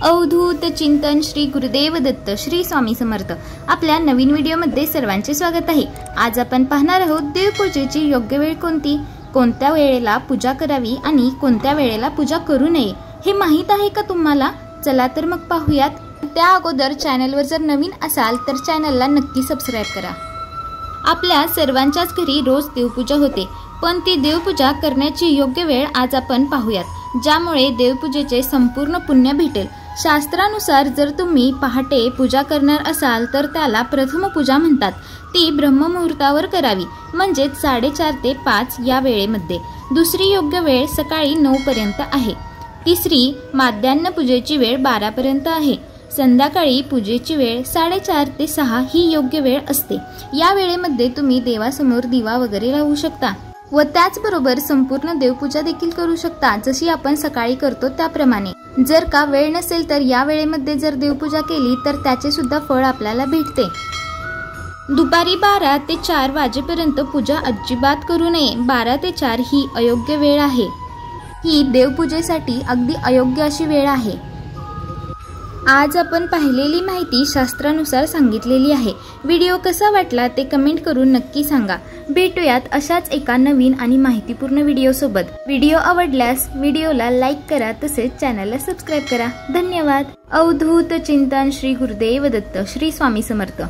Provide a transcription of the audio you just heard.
अवधूत चिंतन श्री गुरुदेव दत्त श्री स्वामी समर्थ। आपल्या नवीन व्हिडिओमध्ये सर्वांचे स्वागत आहे। आज आपण पाहणार आहोत देवपूजेची योग्य वेळ कोणती, कोणत्या वेळेला पूजा करावी आणि कोणत्या वेळेला पूजा करू नये हे माहित आहे का तुम्हाला? चला तर मग पाहूयात। त्या अगोदर चॅनलवर जर नवीन असाल तर चॅनलला नक्की सबस्क्राइब करा। आपल्या सर्वांच्याच घरी रोज देवपूजा होते, पण ती देवपूजा करण्याची योग्य वेळ आज आपण पाहूयात, ज्यामुळे देवपूजेचे संपूर्ण पुण्य भेटेल। शास्त्रानुसार जर तुम्ही पहाटे पूजा करणार असाल तर त्याला प्रथम पूजा म्हणतात। ती ब्रह्ममुहूर्तावर करावी, म्हणजे 4:30 ते 5 या वेळेमध्ये। दुसरी योग्य वेळ सकाळी 9 पर्यंत आहे। तिसरी माध्यान्ह पूजेची वेळ 12 पर्यंत आहे। संध्याकाळी पूजेची वेळ 4:30 ते 6 ही योग्य वेळ असते। या वेळेमध्ये तुम्ही देवासमोर दिवा वगैरे लावू शकता व त्याचबरोबर संपूर्ण देवपूजा देखील करू शकता, जशी आपण सकाळी करतो त्याप्रमाणे। जर का वेळ नसेल तर या वेळेमध्ये जर देवपूजा केली तर त्याचे सुद्धा फळ आपल्याला भेटते। दुपारी 12 ते 4 वाजेपर्यंत पूजा अजिबात करू नये। 12 ते 4 ही अयोग्य वेळ आहे। ही देवपूजेसाठी अगदी अयोग्य अशी वेळ आहे। आज आपण पाहिलेली माहिती शास्त्रानुसार सांगितलेली आहे। व्हिडिओ कसा वाटला ते कमेंट करून नक्की सांगा। भेटूयात अशाच एका नवीन आणि माहितीपूर्ण व्हिडिओ सोबत। व्हिडिओ आवडल्यास व्हिडिओला लाईक करा, तसेच चॅनलला सबस्क्राइब करा। धन्यवाद। अवधूत चिंतन श्री गुरुदेव दत्त श्री स्वामी समर्थ।